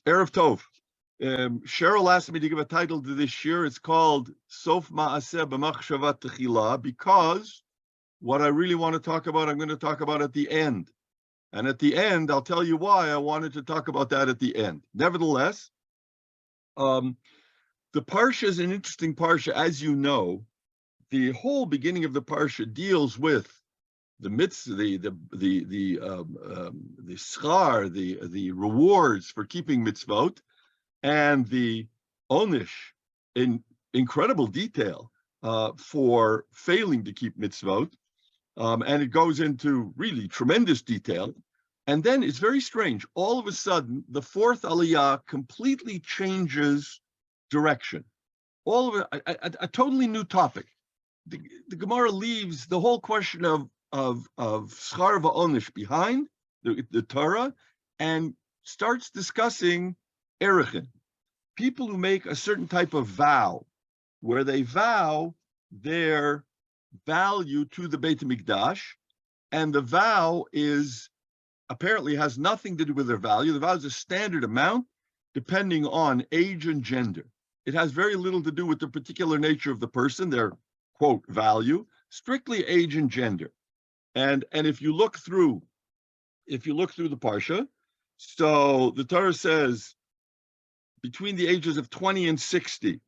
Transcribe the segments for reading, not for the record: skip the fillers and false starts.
Erev Tov. Cheryl asked me to give a title to this year. It's called Sof Ma'aseh B'machshava Tachila, because what I really want to talk about, I'm going to talk about at the end. And at the end, I'll tell you why I wanted to talk about that at the end. Nevertheless, the Parsha is an interesting Parsha. As you know, the whole beginning of the Parsha deals with the mitzvah, the schar, the rewards for keeping mitzvot, and the onish in incredible detail for failing to keep mitzvot. And it goes into really tremendous detail. And then it's very strange. All of a sudden, the fourth aliyah completely changes direction. All of it, a totally new topic. The Gemara leaves the whole question of schar va'onish behind, the Torah, and starts discussing erechin, people who make a certain type of vow, where they vow their value to the Beit HaMikdash, and the vow apparently has nothing to do with their value. The vow is a standard amount depending on age and gender. It has very little to do with the particular nature of the person, their quote value, strictly age and gender. And if you look through the Parsha, so the Torah says between the ages of 20 and 60,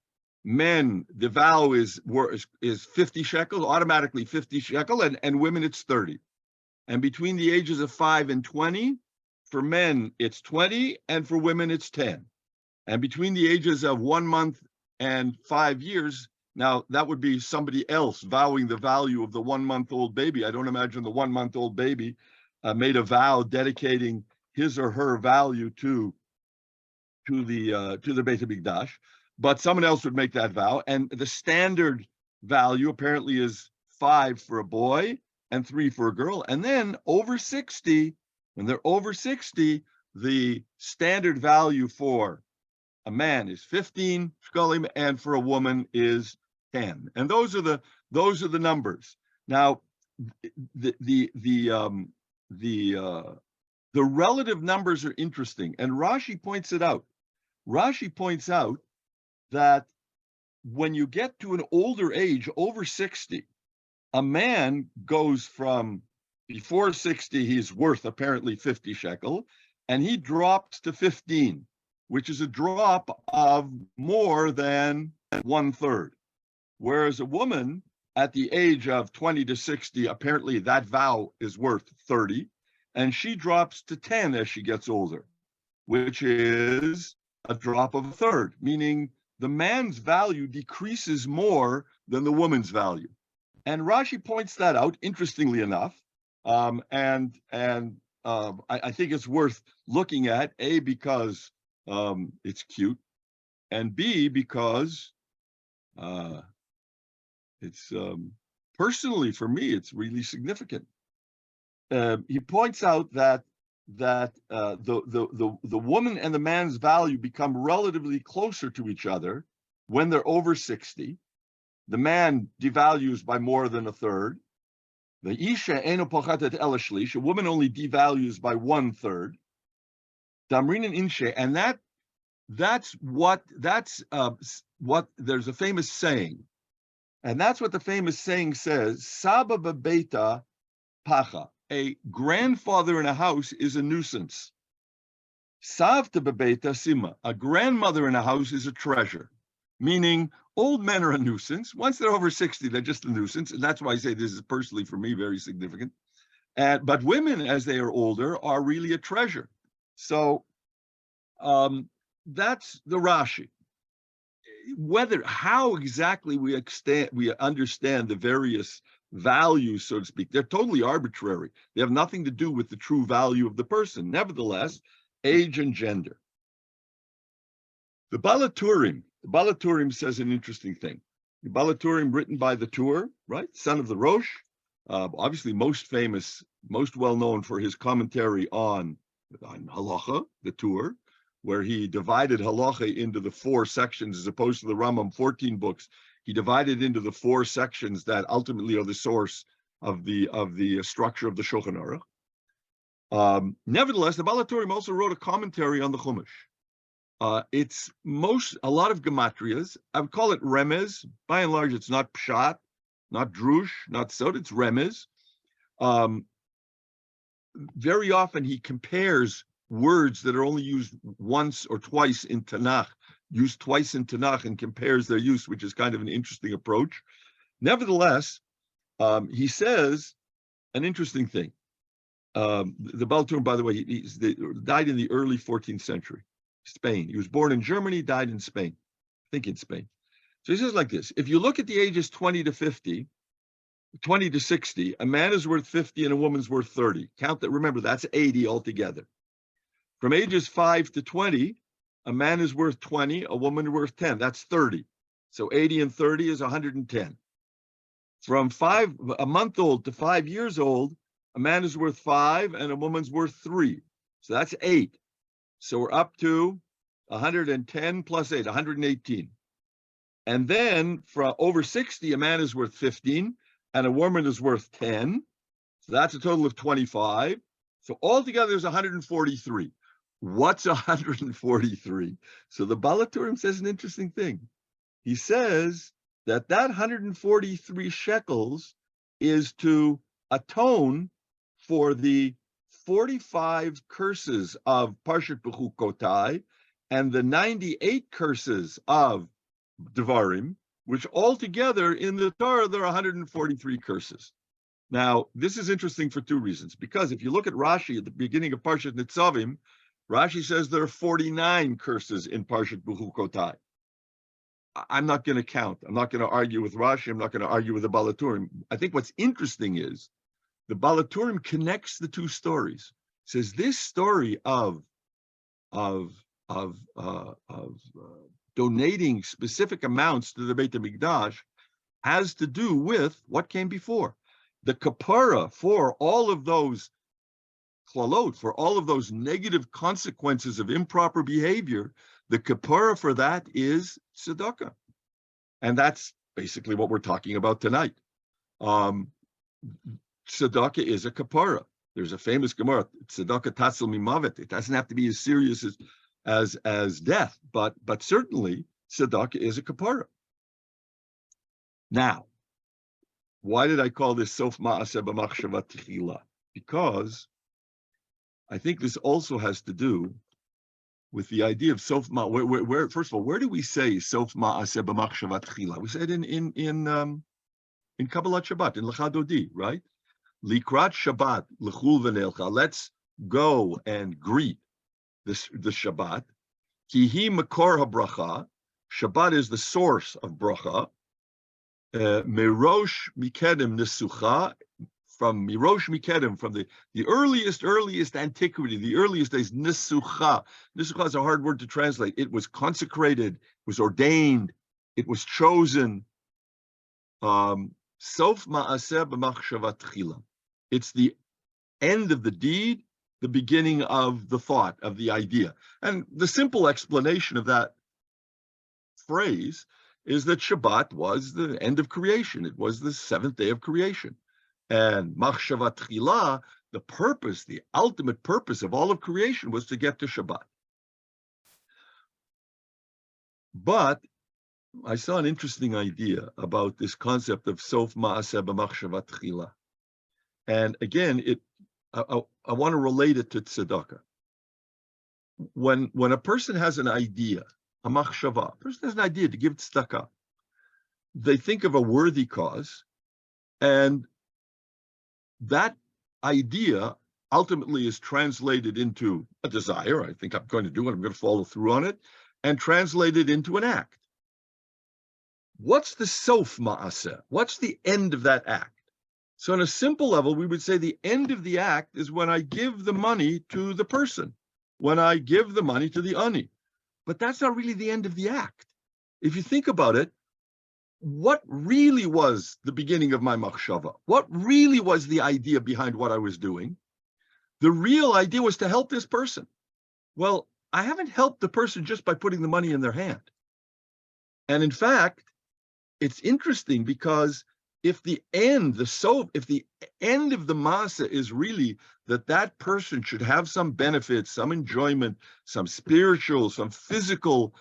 men, the vow is 50 shekels, automatically 50 shekel, and women it's 30. And between the ages of 5 and 20, for men it's 20, and for women it's 10. And between the ages of 1 month and 5 years, now that would be somebody else vowing the value of the 1-month-old baby. I don't imagine the 1-month-old baby made a vow dedicating his or her value to the Beit HaMikdash, but someone else would make that vow. And the standard value apparently is 5 for a boy and 3 for a girl. And then over 60, when they're over 60, the standard value for a man is 15 shekalim, and for a woman is 10. And those are the numbers. Now, the relative numbers are interesting, and Rashi points it out. Rashi points out that when you get to an older age, over 60, a man goes from before 60, he's worth apparently 50 shekel, and he drops to 15, which is a drop of more than 1/3. Whereas a woman at the age of 20 to 60, apparently that vow is worth 30, and she drops to 10 as she gets older, which is a drop of 1/3, meaning the man's value decreases more than the woman's value. And Rashi points that out, interestingly enough, I think it's worth looking at, A, because it's cute, and B, because it's personally for me, it's really significant. He points out that the woman and the man's value become relatively closer to each other when they're over 60. The man devalues by more than 1/3. The isha eno pochatet ela shlish, a woman only devalues by 1/3. Damrin and inshe, and that's what there's a famous saying, and that's what the famous saying says: Saba bebeta pacha. A grandfather in a house is a nuisance. Savta bebeta sima. A grandmother in a house is a treasure. Meaning, old men are a nuisance. Once they're over 60, they're just a nuisance. And that's why I say this is personally for me very significant. But women, as they are older, are really a treasure. So that's the Rashi. How exactly we understand the various values, so to speak, they're totally arbitrary. They have nothing to do with the true value of the person. Nevertheless, age and gender. The Balaturim says an interesting thing. The Balaturim, written by the Tur, right, son of the Rosh, obviously most famous, most well known for his commentary on Halacha, the Tur, where he divided Halacha into the 4 sections as opposed to the Rambam 14 books. He divided into the 4 sections that ultimately are the source of the structure of the Shulchan Aruch. Nevertheless, the Balaturim also wrote a commentary on the Chumash. It's a lot of gematrias. I would call it remez. By and large, it's not pshat, not drush, not sod, it's remez. Very often he compares words that are only used once or twice in Tanakh, used twice in Tanakh, and compares their use, which is kind of an interesting approach. Nevertheless, he says an interesting thing. The Baal Turim, by the way, he died in the early 14th century, Spain. He was born in Germany, died in Spain, I think in Spain. So he says like this: if you look at the ages 20 to 50, 20 to 60, a man is worth 50 and a woman's worth 30. Count that, remember, that's 80 altogether. From ages 5 to 20, a man is worth 20, a woman worth 10. That's 30. So 80 and 30 is 110. From a month old to 5 years old, a man is worth 5 and a woman's worth 3. So that's 8. So we're up to 110 plus 8, 118. And then from over 60, a man is worth 15 and a woman is worth 10. So that's a total of 25. So altogether there's 143. What's 143? So the Baal Turim says an interesting thing. He says that 143 shekels is to atone for the 45 curses of Parshat Bechukotai and the 98 curses of Devarim, which altogether in the Torah, there are 143 curses. Now, this is interesting for two reasons. Because if you look at Rashi at the beginning of Parshat Nitzavim, Rashi says there are 49 curses in Parshat Bechukotai. I'm not going to count. I'm not going to argue with Rashi. I'm not going to argue with the Baal Turim. I think what's interesting is the Baal Turim connects the two stories. Says this story of donating specific amounts to the Beit HaMikdash has to do with what came before. The kapara for all of those klalot, for all of those negative consequences of improper behavior, the kapara for that is tzedakah. And that's basically what we're talking about tonight. Tzedakah is a kapara. There's a famous Gemara, tzedakah tatzil mimavet. It doesn't have to be as serious as death, but certainly tzedakah is a kapara. Now, why did I call this sof ma'aseh b'machshava tchila? Because I think this also has to do with the idea of sof ma. Where first of all, where do we say sof ma'aseh b'machshava tchila? We say it in Kabbalat Shabbat, in Lecha Dodi, right? Likrat Shabbat lechul v'nelcha. Let's go and greet the Shabbat. Ki hi makor habracha. Shabbat is the source of bracha. Mirosh mikedem nesucha. From Mirosh Mikedem, from the earliest antiquity, the earliest days, Nisucha. Nisucha is a hard word to translate. It was consecrated, it was ordained, it was chosen. Sof ma'aseh b'machshava tchila. It's the end of the deed, the beginning of the thought, of the idea. And the simple explanation of that phrase is that Shabbat was the end of creation. It was the seventh day of creation. And machshava tchila, the purpose, the ultimate purpose of all of creation was to get to Shabbat. But I saw an interesting idea about this concept of sof ma'aseh b'machshava tchila. And again, I want to relate it to tzedakah. When a person has an idea, a machshava, a person has an idea to give tzedakah, they think of a worthy cause, and that idea ultimately is translated into a desire. I think I'm going to do it. I'm going to follow through on it, and translated into an act. What's the sof ma'aseh? What's the end of that act? So on a simple level, we would say the end of the act is when I give the money to the person, when I give the money to the ani. But that's not really the end of the act. If you think about it, what really was the beginning of my machshava? What really was the idea behind what I was doing? The real idea was to help this person. Well, I haven't helped the person just by putting the money in their hand. And in fact, it's interesting because if the end, if the end of the Masa is really that person should have some benefits, some enjoyment, some spiritual, some physical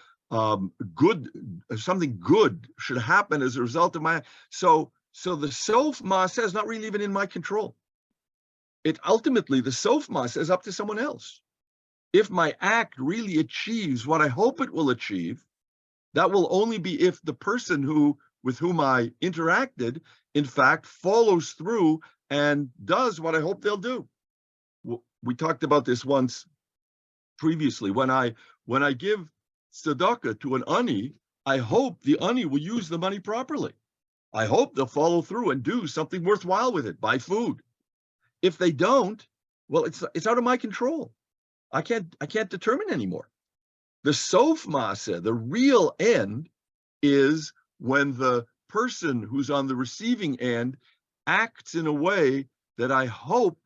good, something good should happen as a result of my, so the Sof Masa is not really even in my control. It ultimately, the Sof Masa is up to someone else. If my act really achieves what I hope it will achieve, that will only be if the person with whom I interacted, in fact, follows through and does what I hope they'll do. We talked about this once previously. When I give tzedakah to an ani, I hope the ani will use the money properly. I hope they'll follow through and do something worthwhile with it, buy food. If they don't, well, it's out of my control. I can't determine anymore. The Sof Maaseh, the real end, is when the person who's on the receiving end acts in a way that I hope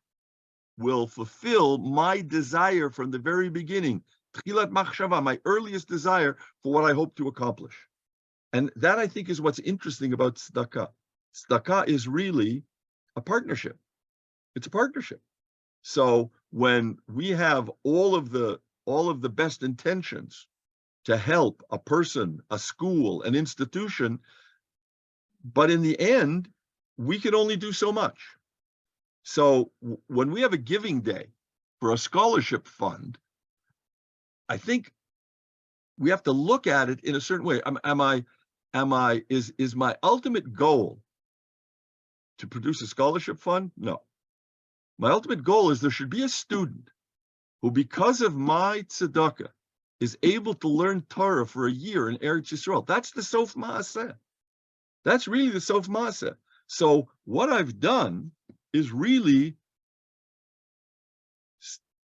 will fulfill my desire from the very beginning, Tchilat Machshava, my earliest desire for what I hope to accomplish. And that, I think, is what's interesting about tzedakah. Tzedakah is really a partnership. It's a partnership. So when we have all of the best intentions to help a person, a school, an institution, but in the end, we can only do so much. So when we have a giving day for a scholarship fund, I think we have to look at it in a certain way. Is my ultimate goal to produce a scholarship fund? No. My ultimate goal is there should be a student who, because of my tzedakah, is able to learn Torah for a year in Eretz Yisrael. That's the Sof Maaseh. That's really the Sof Maaseh. So what I've done is really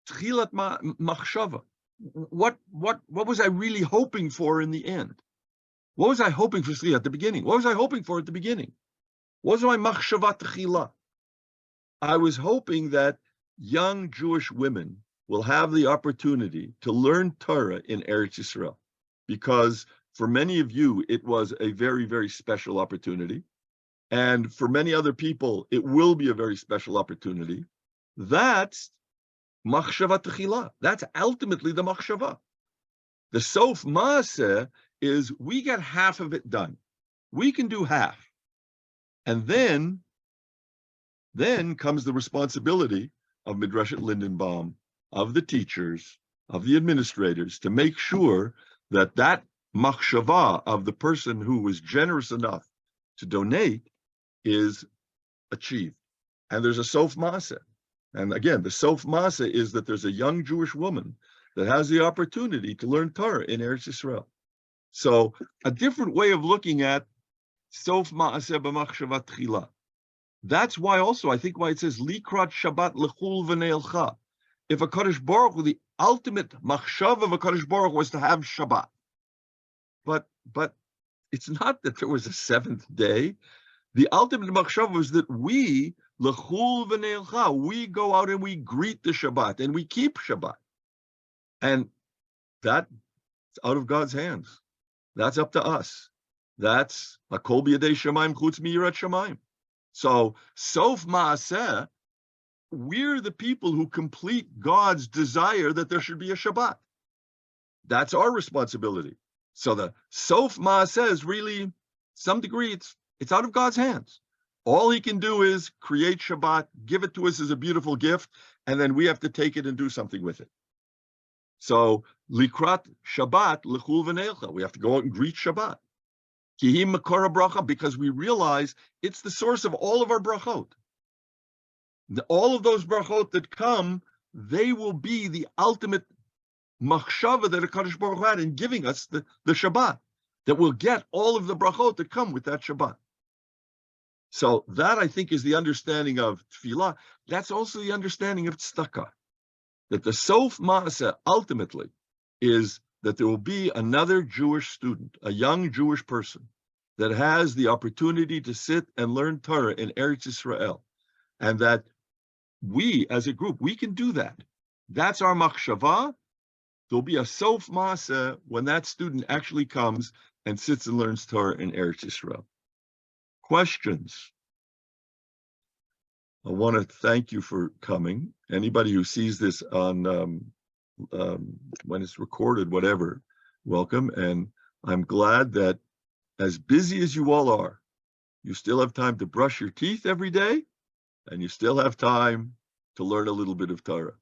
Tchilat Machshava. What was I really hoping for in the end? What was I hoping for at the beginning? What was I hoping for at the beginning? What was my Machshava Tchila? I was hoping that young Jewish women will have the opportunity to learn Torah in Eretz Yisrael, because for many of you, it was a very, very special opportunity. And for many other people, it will be a very special opportunity. That's Machshava Tchila. That's ultimately the Machshava. The Sof Maaseh is we get half of it done. We can do half. And then comes the responsibility of Midrashet Lindenbaum, of the teachers, of the administrators, to make sure that that machshava of the person who was generous enough to donate is achieved. And there's a Sof Maaseh. And again, the Sof Maaseh is that there's a young Jewish woman that has the opportunity to learn Torah in Eretz Yisrael. So a different way of looking at Sof Maaseh b'machshava tchila. That's why also, I think why it says, Likrat Shabbat lechul v'neilcha. If a Kadosh Baruch Hu, the ultimate machshav of a Kadosh Baruch Hu was to have Shabbat. But it's not that there was a seventh day. The ultimate machshav was that we, lechul v'neilcha, we go out and we greet the Shabbat and we keep Shabbat. And that's out of God's hands. That's up to us. That's Hakol b'yadei Shemaim chutz miyirat Shemaim. So, Sof Maaseh, we're the people who complete God's desire that there should be a Shabbat. That's our responsibility. So the Sof Maaseh is really, some degree, it's out of God's hands. All he can do is create Shabbat, give it to us as a beautiful gift, and then we have to take it and do something with it. So, Likrat Shabbat, Lechul v'neilcha, we have to go out and greet Shabbat. Kihim Makora Bracha, because we realize it's the source of all of our brachot. All of those brachot that come, they will be the ultimate machshava that HaKadosh Baruch Hu had in giving us the Shabbat, that will get all of the brachot that come with that Shabbat. So that, I think, is the understanding of tefillah. That's also the understanding of tzedakah, that the Sof Maaseh ultimately is that there will be another Jewish student, a young Jewish person, that has the opportunity to sit and learn Torah in Eretz Yisrael, and that we, as a group, we can do that. That's our machshava. There'll be a Sof Maaseh when that student actually comes and sits and learns Torah in Eretz Yisrael. Questions? I want to thank you for coming. Anybody who sees this on when it's recorded, whatever, welcome. And I'm glad that as busy as you all are, you still have time to brush your teeth every day, and you still have time to learn a little bit of Torah.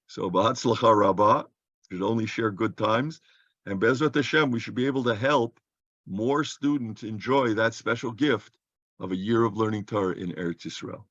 So B'hatzlacha Rabbah, should only share good times. And Be'ezrat Hashem, we should be able to help more students enjoy that special gift of a year of learning Torah in Eretz Yisrael.